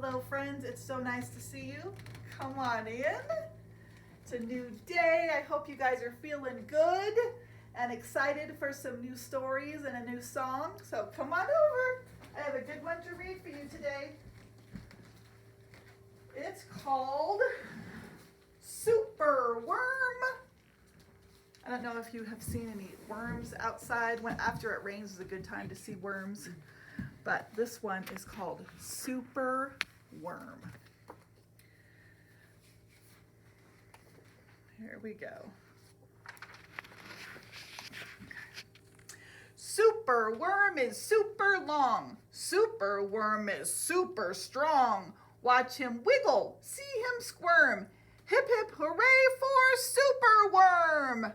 Hello friends, it's so nice to see you. Come on in. It's a new day. I hope you guys are feeling good and excited for some new stories and a new song. So come on over. I have a good one to read for you today. It's called Superworm. I don't know if you have seen any worms outside. After it rains is a good time to see worms. But this one is called Superworm. Here we go. Superworm is super long. Superworm is super strong. Watch him wiggle, see him squirm. Hip hip hooray for Superworm!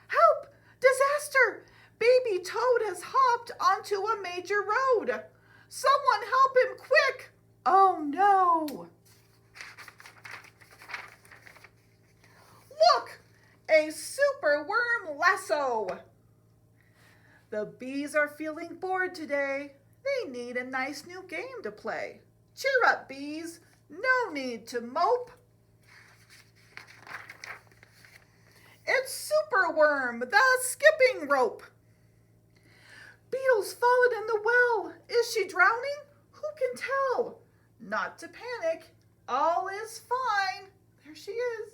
Help! Disaster! Baby Toad has hopped onto a major road. Someone help him quick! Oh no! Look! A superworm lasso! The bees are feeling bored today. They need a nice new game to play. Cheer up, bees. No need to mope. It's Superworm, the skipping rope. Beetle's fallen in the well. Is she drowning? Who can tell? Not to panic. All is fine. There she is.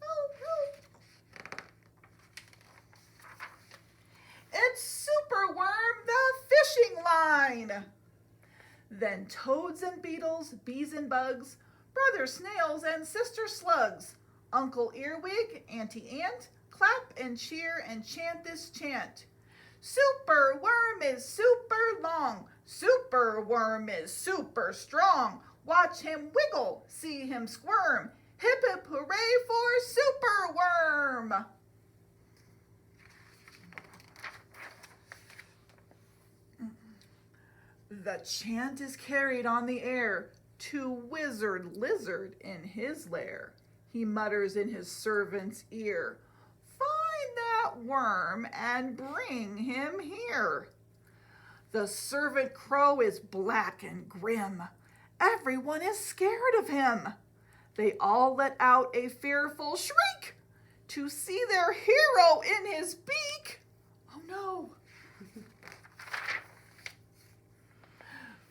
Oh, no. It's Superworm, the fishing line. Then toads and beetles, bees and bugs, brother snails and sister slugs, Uncle Earwig, Auntie Ant, clap and cheer and chant this chant. Superworm is super long. Superworm is super strong. Watch him wiggle, see him squirm. Hip hip hooray for Superworm! The chant is carried on the air to Wizard Lizard in his lair. He mutters in his servant's ear, "Find that worm and bring him here." The servant crow is black and grim. Everyone is scared of him. They all let out a fearful shriek to see their hero in his beak. Oh no!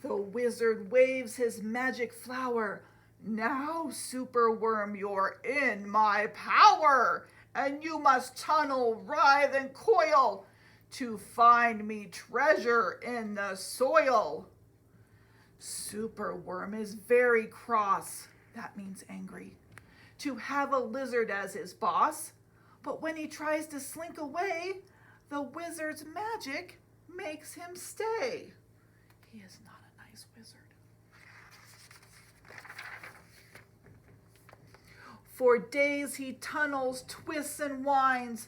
The wizard waves his magic flower. Now, Superworm, you're in my power, and you must tunnel, writhe, and coil to find me treasure in the soil. Superworm is very cross, that means angry, to have a lizard as his boss. But when he tries to slink away, the wizard's magic makes him stay. He is not a nice wizard. For days he tunnels, twists, and winds,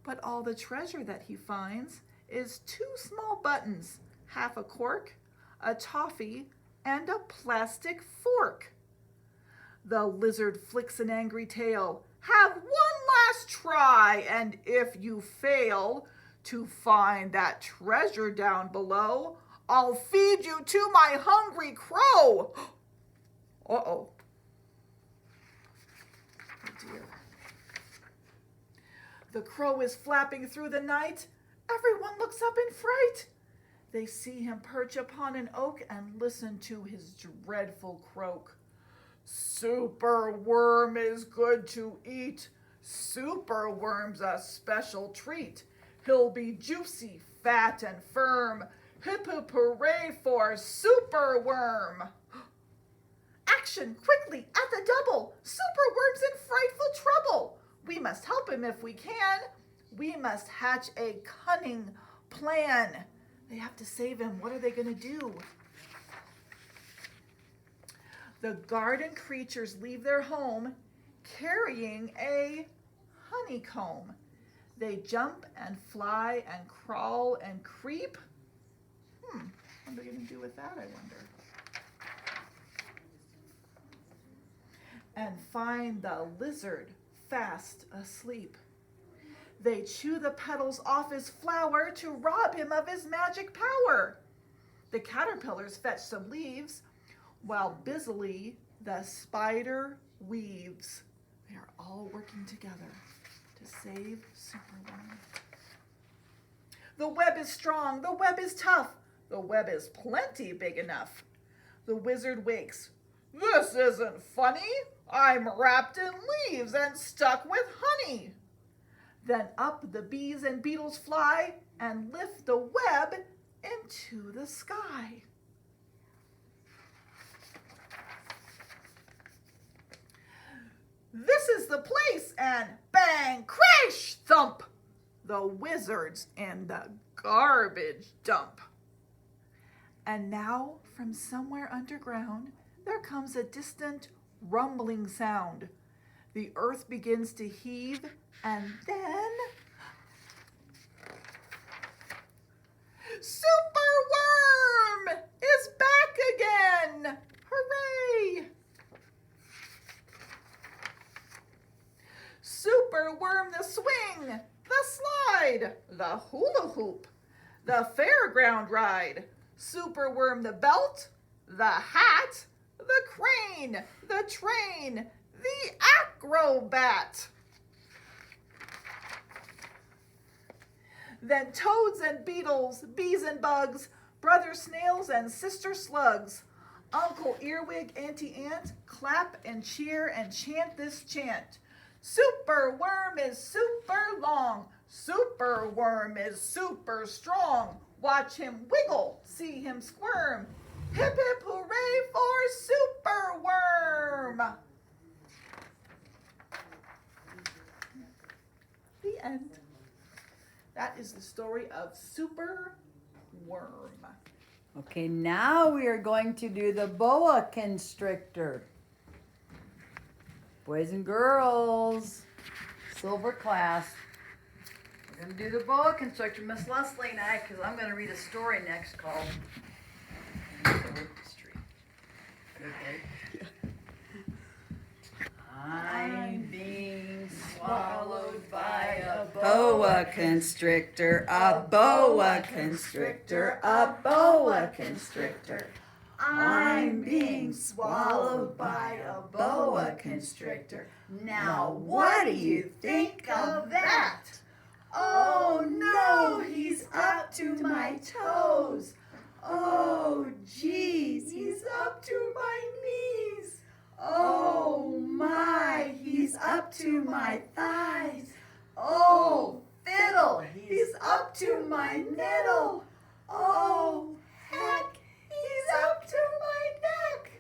but all the treasure that he finds is 2 small buttons, half a cork, a toffee, and a plastic fork. The lizard flicks an angry tail. Have one last try, and if you fail to find that treasure down below, I'll feed you to my hungry crow. Uh-oh. Oh dear. The crow is flapping through the night. Everyone looks up in fright. They see him perch upon an oak and listen to his dreadful croak. Superworm is good to eat. Superworm's a special treat. He'll be juicy, fat, and firm. Hip hip hooray for Superworm! Action, quickly, at the double! Superworm's in frightful trouble! We must help him if we can. We must hatch a cunning plan. They have to save him. What are they going to do? The garden creatures leave their home carrying a honeycomb. They jump and fly and crawl and creep. What are they going to do with that, I wonder? And find the lizard fast asleep. They chew the petals off his flower to rob him of his magic power. The caterpillars fetch some leaves. while busily the spider weaves. They are all working together to save Superworm. The web is strong, the web is tough, the web is plenty big enough. The wizard wakes. This isn't funny. I'm wrapped in leaves and stuck with honey. Then up the bees and beetles fly and lift the web into the sky. This is the place, and bang, crash, thump, the wizard's in the garbage dump. And now, from somewhere underground, there comes a distant rumbling sound. The earth begins to heave, and then Superworm is back again! Hooray! Superworm the swing, the slide, the hula hoop, the fairground ride. Superworm the belt, the hat, the crane, the train, the acrobat. Then toads and beetles, bees and bugs, brother snails and sister slugs, Uncle Earwig, Auntie Ant, clap and cheer and chant this chant. Superworm is super long, Superworm is super strong. Watch him wiggle, see him squirm. Hip hip hooray for Superworm! The end. That is the story of Superworm. Okay, now we are going to do the boa constrictor. Boys and girls, silver class. We're going to do the boa constrictor, Miss Leslie and I, because I'm going to read a story next called Eucalyptus Tree. Okay. I'm being swallowed by a boa constrictor, a boa constrictor, a boa constrictor. I'm being swallowed by a boa constrictor. Now, what do you think of that? Oh no, he's up to my toes. Oh geez, he's up to my knees. Oh my, he's up to my thighs. Oh fiddle, he's up to my middle. Oh heck, he's up to my neck.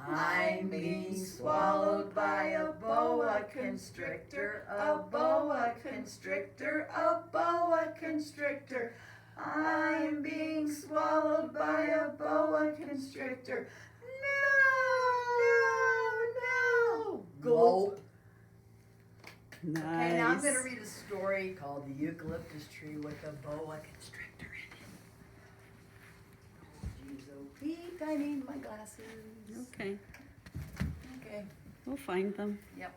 I'm being swallowed by a boa constrictor, a boa constrictor, a boa constrictor. I'm being swallowed by a boa constrictor. No. Gulp. Nice. Okay, now I'm going to read a story called The Eucalyptus Tree with a boa constrictor in it. Jeez, oh Pete, I need my glasses. Okay, Okay, we'll find them. yep.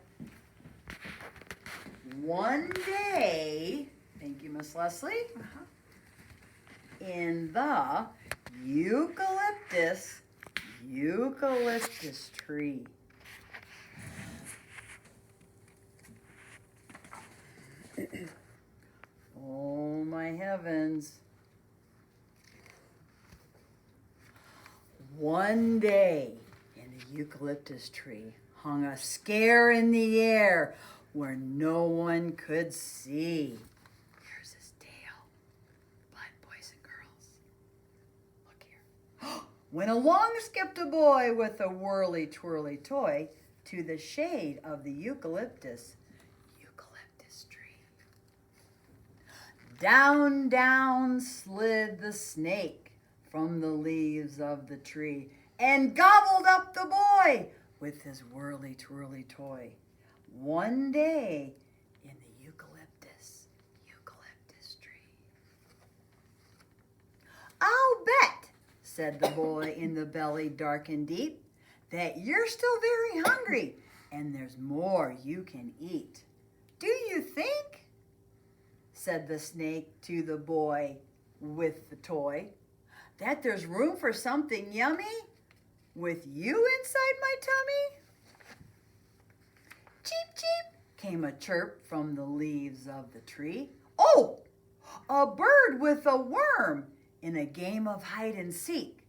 One day, thank you, Miss Leslie, in the eucalyptus tree. Oh my heavens. One day in the eucalyptus tree hung a scare in the air where no one could see. Here's his tail. Blood, boys and girls. Look here. When along skipped a boy with a whirly-twirly toy to the shade of the eucalyptus tree. Down, down slid the snake from the leaves of the tree and gobbled up the boy with his whirly-twirly toy. One day in the eucalyptus tree. I'll bet, said the boy in the belly dark and deep, that you're still very hungry and there's more you can eat. Do you think? Said the snake to the boy with the toy, that there's room for something yummy? with you inside my tummy? Cheep, cheep, came a chirp from the leaves of the tree. Oh, a bird with a worm in a game of hide and seek.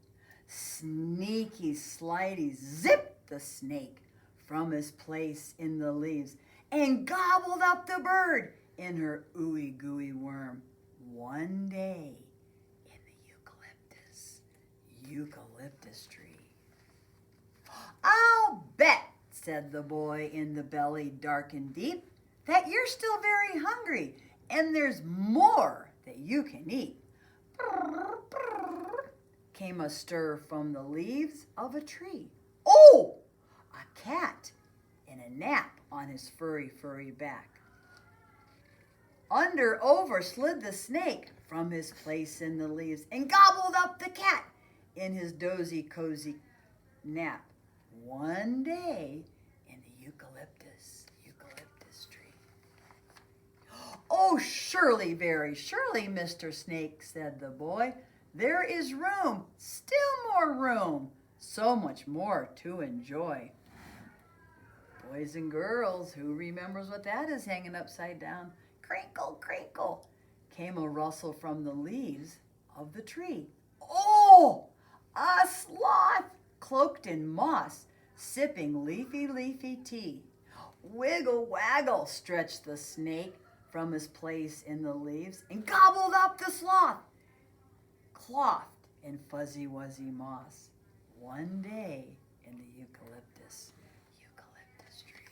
Sneaky, slidey, zipped the snake from his place in the leaves and gobbled up the bird in her ooey gooey worm. One day in the eucalyptus tree. I'll bet, said the boy in the belly dark and deep, that you're still very hungry and there's more that you can eat. Came a stir from the leaves of a tree. Oh, a cat in a nap on his furry, furry back. Over slid the snake from his place in the leaves and gobbled up the cat in his dozy, cozy nap. One day in the eucalyptus tree. Oh, surely, very surely, Mr. Snake, said the boy. There is room, still more room, so much more to enjoy. Boys and girls, who remembers what that is hanging upside down? Crinkle, crinkle, came a rustle from the leaves of the tree. Oh, a sloth cloaked in moss, sipping leafy, leafy tea. Wiggle, waggle, stretched the snake from his place in the leaves and gobbled up the sloth, clothed in fuzzy, wuzzy moss. One day in the eucalyptus tree.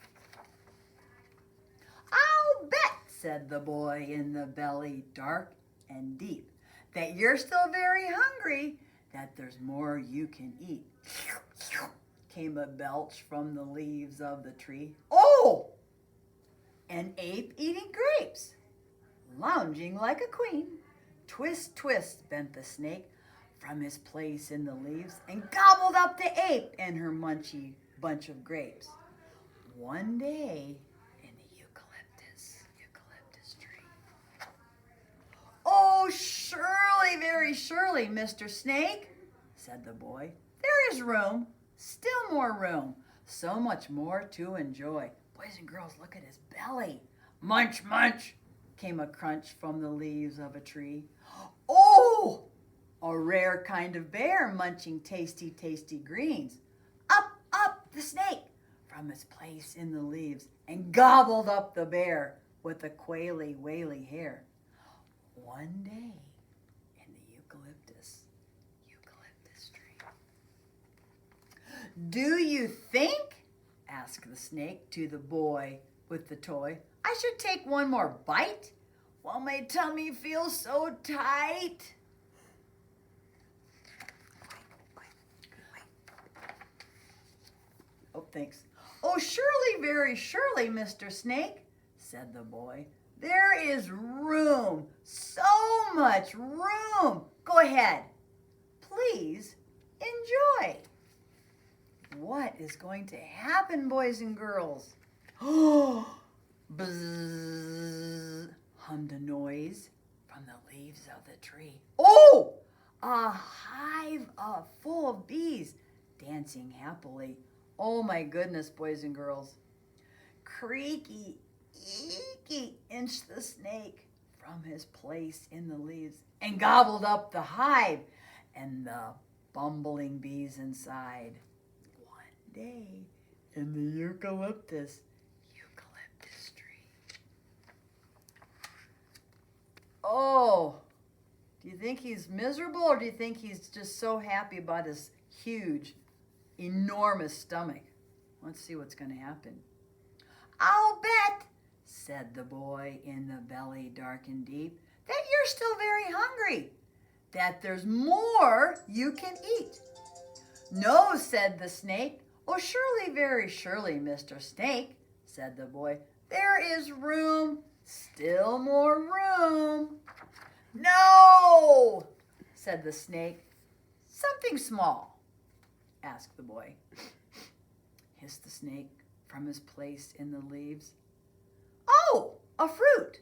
I'll bet, said the boy in the belly dark and deep, that you're still very hungry, that there's more you can eat. Came a belch from the leaves of the tree. Oh, an ape eating grapes, lounging like a queen. Twist, twist, bent the snake from his place in the leaves and gobbled up the ape and her munchy bunch of grapes. One day in the eucalyptus tree. Oh, surely, very surely, Mr. Snake, said the boy. There is room, still more room, so much more to enjoy. Boys and girls, look at his belly. Munch, munch, came a crunch from the leaves of a tree. Oh, a rare kind of bear munching tasty, tasty greens. Up, the snake from his place in the leaves and gobbled up the bear with the quaily, whaley hair. One day in the eucalyptus tree. Do you think, asked the snake to the boy with the toy, I should take one more bite while my tummy feels so tight? Oh, thanks. Oh, surely, very surely, Mr. Snake, said the boy. There is room, so much room. Go ahead. Please enjoy. What is going to happen, boys and girls? Oh, bzzz, hummed a noise from the leaves of the tree. Oh, a hive full of bees dancing happily. Oh my goodness, boys and girls. Creaky, eeky, inched the snake from his place in the leaves and gobbled up the hive and the bumbling bees inside. One day in the eucalyptus tree. Oh, do you think he's miserable or do you think he's just so happy about his huge, enormous stomach? Let's see what's going to happen. I'll bet, said the boy in the belly dark and deep, that you're still very hungry, that there's more you can eat. No, said the snake. Oh, surely, very surely, Mr. Snake, said the boy. There is room, still more room. No, said the snake. Something small, asked the boy. Hissed the snake from his place in the leaves. Oh, a fruit,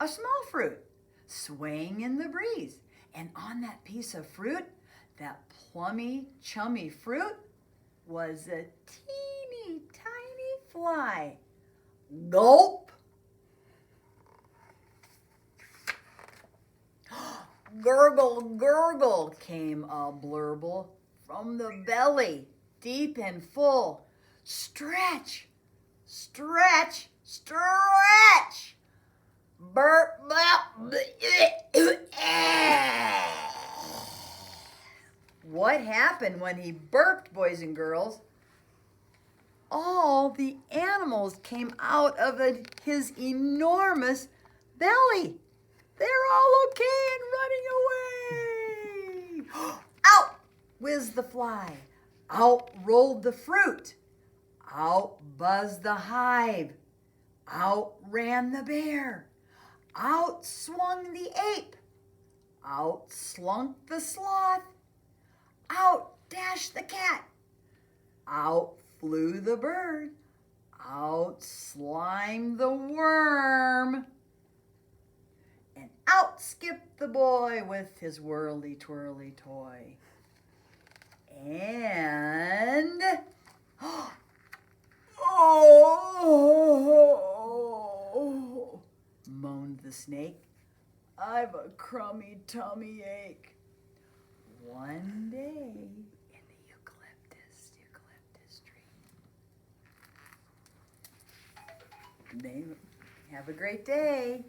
a small fruit, swaying in the breeze. And on that piece of fruit, that plummy, chummy fruit, was a teeny tiny fly. Gulp! Gurgle, gurgle, came a blurble from the belly, deep and full. Stretch, stretch, stretch. Burp, burp. What happened when he burped, boys and girls? All the animals came out of his enormous belly. They're all okay and running away. Out whizzed the fly. Out rolled the fruit. Out buzzed the hive. Out ran the bear. Out swung the ape. Out slunk the sloth. Out dashed the cat. Out flew the bird. Out slimed the worm. And out skipped the boy with his whirly-twirly toy. And... oh, moaned the snake. I've a crummy tummy ache. One day in the eucalyptus tree. Have a great day.